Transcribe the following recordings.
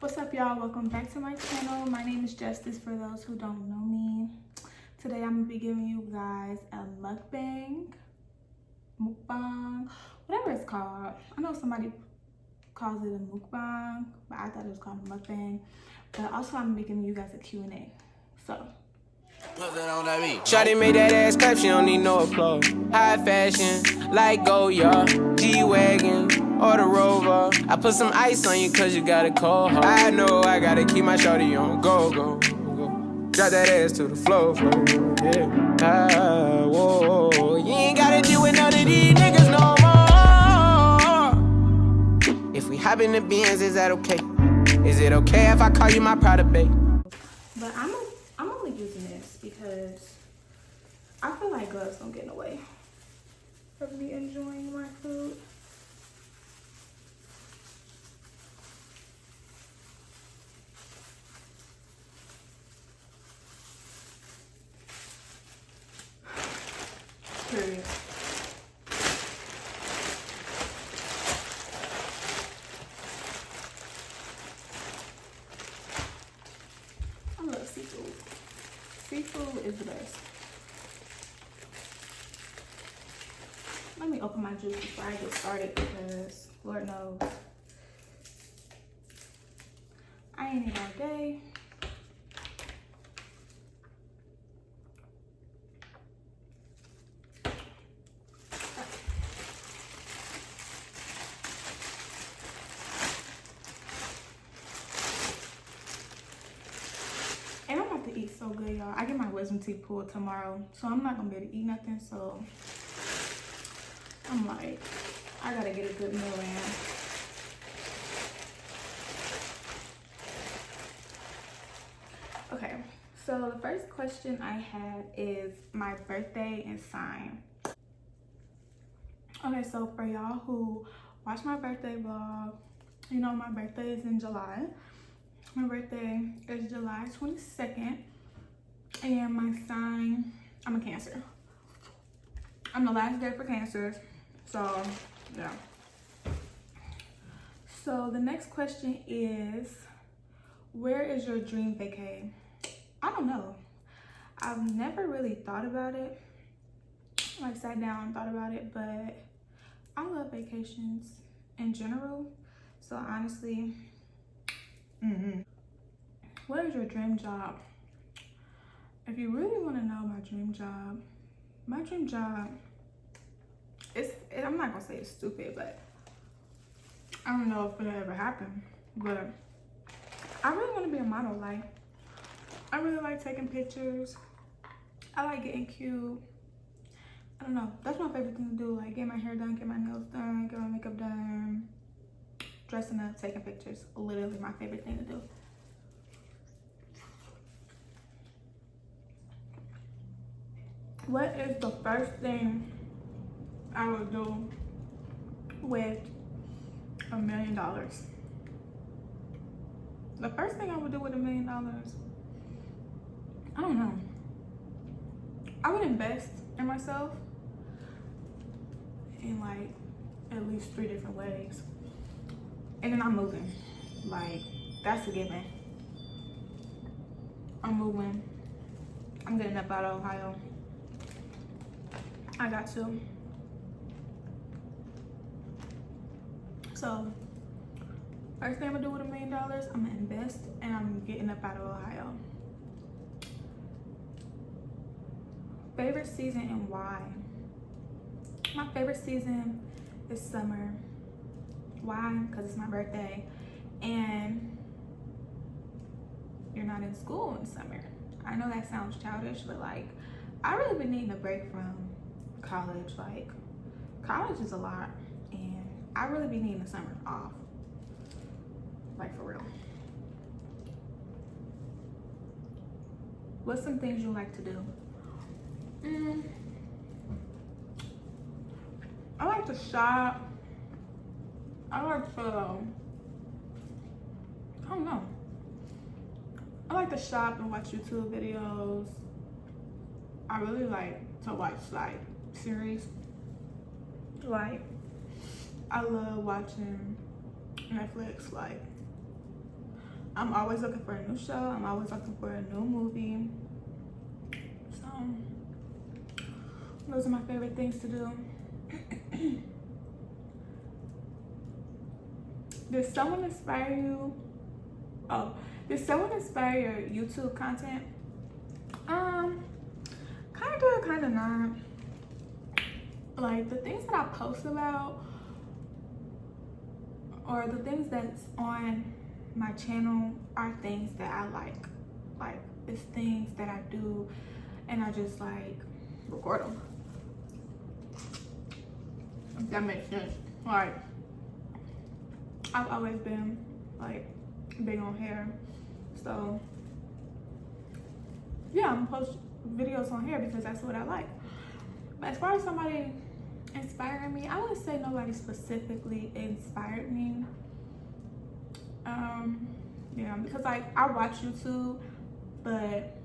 What's up, y'all? Welcome back to my channel. My name is Justice for those who don't know me. Today I'm gonna be giving you guys a mukbang, whatever it's called. I know somebody calls it a mukbang, but I thought it was called a mukbang. But also I'm gonna be giving you guys a Q&A. So Shawty made that ass clap, she don't need no applause. High fashion, like Goya, G-Wagon, or the Rover. I put some ice on you cause you got a cold heart. I know I gotta keep my shawty on go. Drop that ass to the floor, yeah. Whoa. You ain't gotta deal with none of these niggas no more. If we hop in the Benz, is that okay? Is it okay if I call you my pride babe? But I'm only using this because I feel like gloves don't get in the way of me enjoying my food. Period. I love seafood. Seafood is the best. Let me open my juice before I get started because Lord knows I ain't eating all day. And I'm about to eat so good, y'all. I get my wisdom teeth pulled tomorrow, so I'm not gonna be able to eat nothing. So I'm like, I gotta get a good meal in. Okay, so the first question I have is my birthday and sign. Okay, so for y'all who watch my birthday vlog, you know my birthday is in July. My birthday is July 22nd, and my sign, I'm a Cancer. I'm the last day for Cancers, so yeah. So the next question is, where is your dream vacay? I don't know. I've never really thought about it. Like sat down and thought about it, but I love vacations in general. So honestly, what is your dream job? If you really want to know my dream job is, I'm not gonna say it's stupid, but I don't know if it'll ever happen. But I really want to be a model. Like, I really like taking pictures. I like getting cute. I don't know. That's my favorite thing to do. Like, get my hair done, get my nails done, get my makeup done, dressing up, taking pictures. Literally my favorite thing to do. What is the first thing I would do with $1 million? The first thing I would do with $1 million, I don't know. I would invest in myself in like at least 3 different ways. And then I'm moving. Like, that's a given. I'm moving. I'm getting up out of Ohio. I got to. So, first thing I'm gonna do with $1 million, I'm gonna invest and I'm getting up out of Ohio. Favorite season and why? My favorite season is summer. Why? Because it's my birthday and you're not in school in summer. I know that sounds childish, but like, I really been needing a break from college. Like, college is a lot and I really be needing the summer off. Like, for real. What's some things you like to do? I like to shop. I like to, I don't know. I like to shop and watch YouTube videos. I really like to watch like series. Like, I love watching Netflix. Like, I'm always looking for a new show. I'm always looking for a new movie. So those are my favorite things to do. Does someone inspire you? Oh, does someone inspire your YouTube content? Kinda, kinda not. Like the things that I post about or the things that's on my channel are things that I like. Like it's things that I do and I just like record them. If that makes sense. Like I've always been like big on hair, so yeah, I'm gonna post videos on hair because that's what I like. But as far as somebody inspiring me, I wouldn't say nobody specifically inspired me. Yeah, because like I watch YouTube, but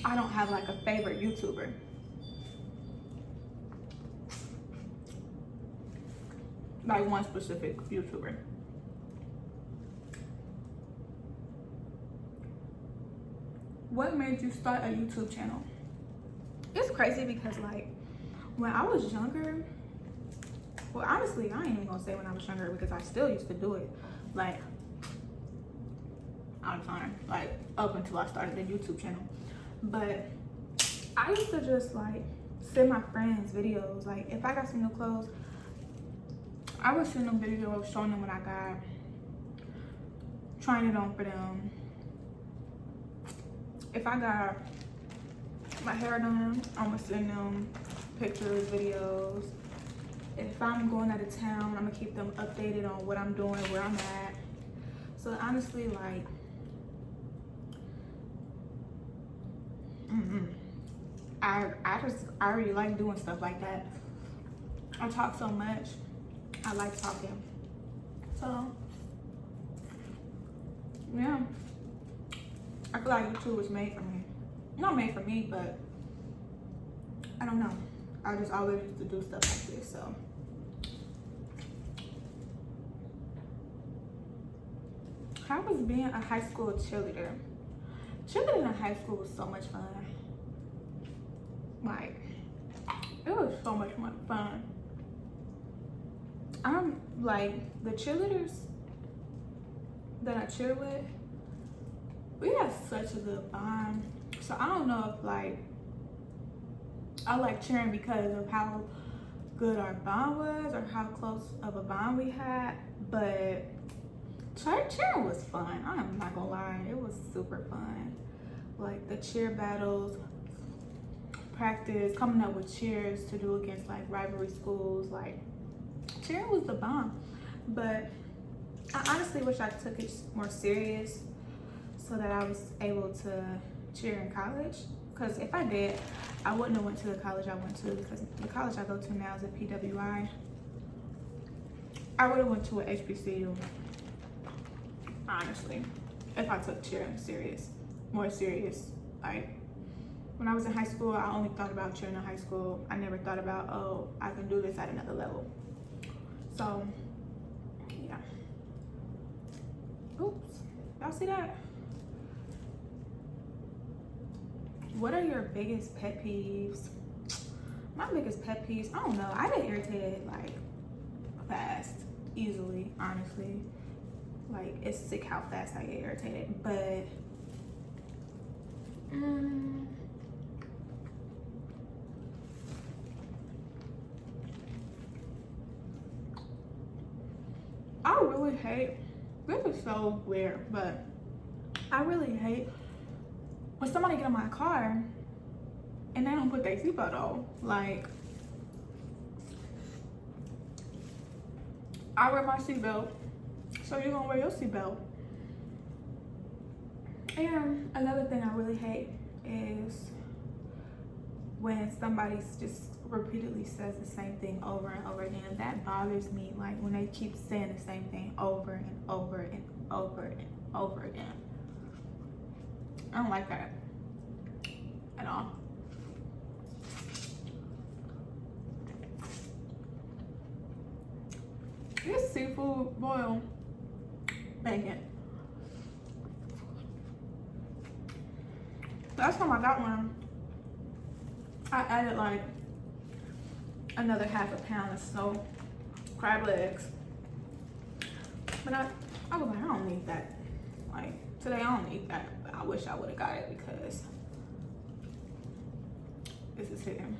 I don't have like a favorite YouTuber. Like one specific YouTuber. What made you start a YouTube channel? It's crazy because like when I was younger, well honestly I ain't even gonna say when I was younger because I still used to do it like all the time, like up until I started the YouTube channel. But I used to just like send my friends videos. Like if I got some new clothes, I would send them videos showing them what I got, trying it on for them. If I got my hair done, I'm gonna send them pictures, videos. If I'm going out of town, I'm gonna keep them updated on what I'm doing, where I'm at. So honestly, like, I really like doing stuff like that. I talk so much. I like talking. So yeah, I feel like YouTube was made for me. Not made for me, but I don't know. I just always used to do stuff like this, so. How was being a high school cheerleader? Cheerleading in high school was so much fun. Like, it was so much fun. I'm like, the cheerleaders that I cheer with, we had such a good bond. So I don't know if like, I like cheering because of how good our bond was or how close of a bond we had, but cheering was fun. I'm not gonna lie, it was super fun. Like the cheer battles, practice, coming up with cheers to do against like rivalry schools, like cheering was the bomb. But I honestly wish I took it more serious so that I was able to cheer in college. Because if I did, I wouldn't have went to the college I went to, because the college I go to now is at PWI. I would have went to an HBCU, honestly, if I took cheering more serious. Like when I was in high school, I only thought about cheering in high school. I never thought about, oh, I can do this at another level. So yeah. Oops, y'all see that? What are your biggest pet peeves? My biggest pet peeves, I don't know. I get irritated like fast, easily, honestly. Like it's sick how fast I get irritated. But I really hate, this is so weird, but I really hate when somebody get in my car and they don't put their seatbelt on. Like, I wear my seatbelt, so you're gonna wear your seatbelt. And another thing I really hate is when somebody just repeatedly says the same thing over and over again. That bothers me, like when they keep saying the same thing over and over and over and over again. I don't like that at all. This seafood boil bacon. Last time I got one, I added like another half a pound of snow crab legs. But I was like, I don't need that. Like, today I don't need that. But I wish I would have got it because this is hitting.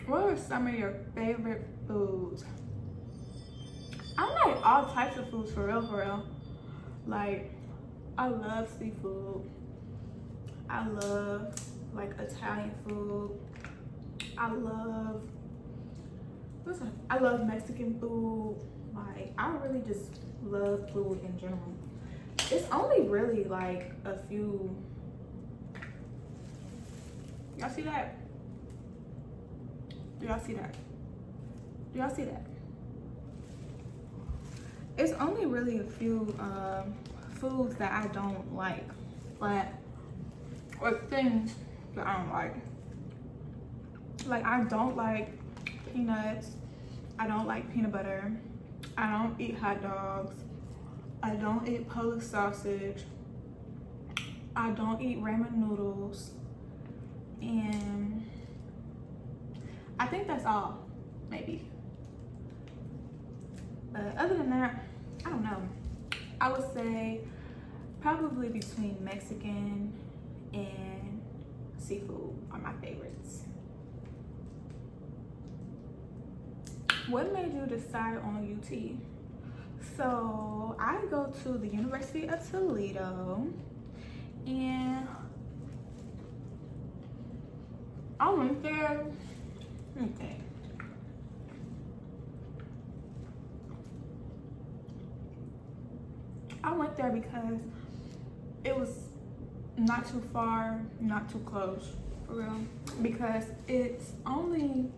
What are some of your favorite foods? I like all types of foods for real. Like, I love seafood. I love like Italian food. I love Mexican food. Like, I really just love food in general. It's only really like a few. Y'all see that? Do y'all see that? Do y'all see that? It's only really a few foods that I don't like, or things that I don't like. Like, I don't like peanuts. I don't like peanut butter. I don't eat hot dogs. I don't eat Polish sausage. I don't eat ramen noodles. And I think that's all, maybe. But other than that, I don't know. I would say probably between Mexican and seafood are my favorites. What made you decide on UT? So I go to the University of Toledo, and I went there. Okay. I went there because it was not too far, not too close, for real. Because it's only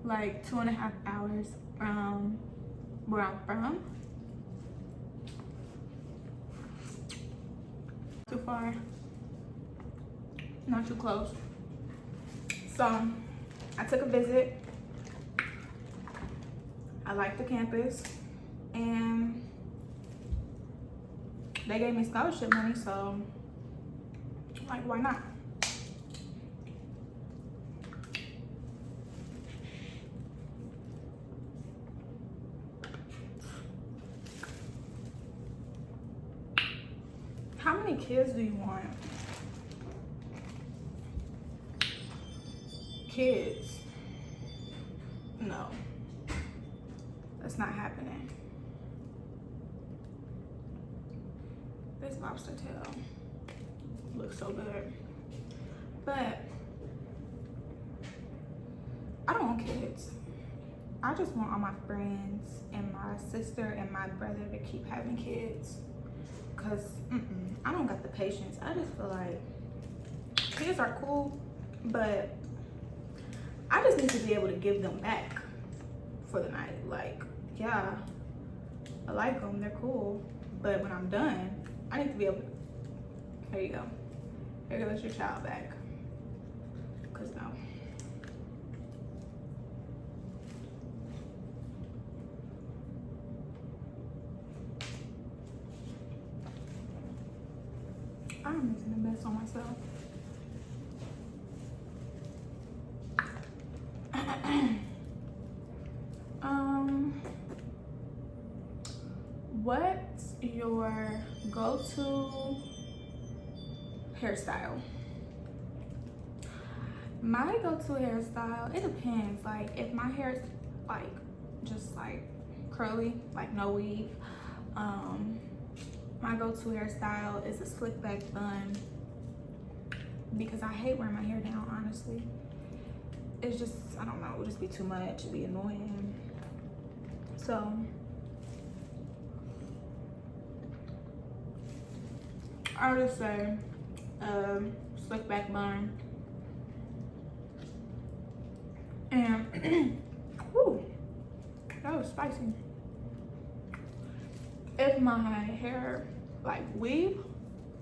like 2.5 hours from where I'm from. Too far, not too close. So I took a visit. I liked the campus, and they gave me scholarship money, so like, why not? How many kids do you want? Kids? No, that's not happening. This lobster tail looks so good, but I don't want kids. I just want all my friends and my sister and my brother to keep having kids, because I don't got the patience. I just feel like kids are cool, but I just need to be able to give them back for the night. Like, yeah, I like them, they're cool, but when I'm done, I need to be able to, here you go. Here goes your child back. Cause no. I'm making the best on myself. What's your go-to hairstyle? My go-to hairstyle, it depends. Like, if my hair is like just like curly, like no weave, my go-to hairstyle is a slick back bun, because I hate wearing my hair down, honestly. It's just, I don't know, it would just be too much, it'd be annoying. So I would just say slick back bun. And whew, that was spicy. If my hair like weave,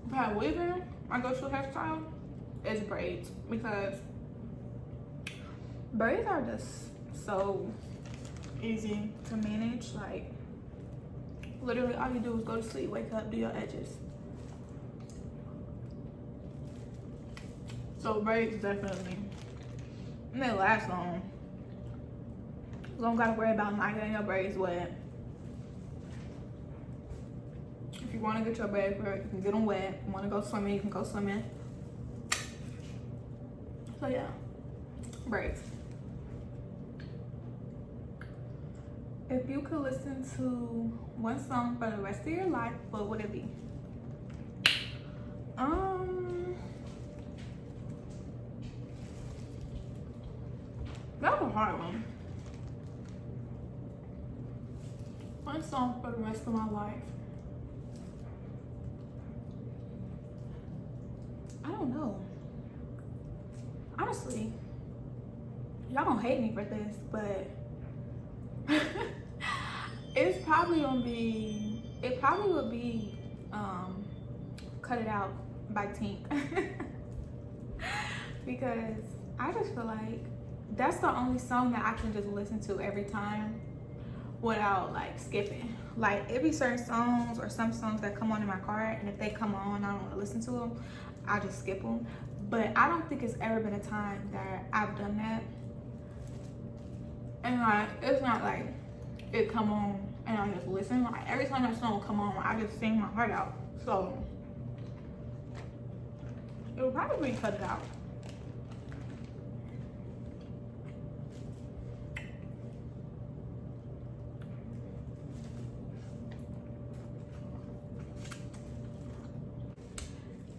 if I have weave in, my go-to hairstyle is braids, because braids are just so easy to manage. Like, literally all you do is go to sleep, wake up, do your edges. So braids definitely, and they last long. You don't gotta worry about not getting your braids wet. If you want to get your braids wet, you can get them wet. If you want to go swimming, you can go swimming. So yeah, braids. If you could listen to one song for the rest of your life, what would it be? That's a hard one. One song for the rest of my life. I don't know. Honestly, y'all gonna hate me for this, but it's probably gonna be, it probably would be Cut It Out by Tink. Because I just feel like that's the only song that I can just listen to every time without like skipping. Like it be certain songs or some songs that come on in my car, and if they come on, I don't want to listen to them, I just skip them. But I don't think it's ever been a time that I've done that. And like, it's not like it come on and I just listen. Like every time that song come on, I just sing my heart out. So it will probably Cut It Out.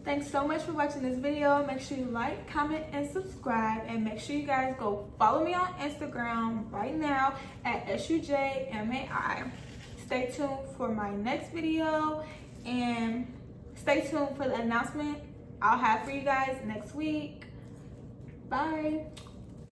Thanks so much for watching this video. Make sure you like, comment, and subscribe. And make sure you guys go follow me on Instagram right now at SUJMAI. Stay tuned for my next video. And stay tuned for the announcement I'll have for you guys next week. Bye.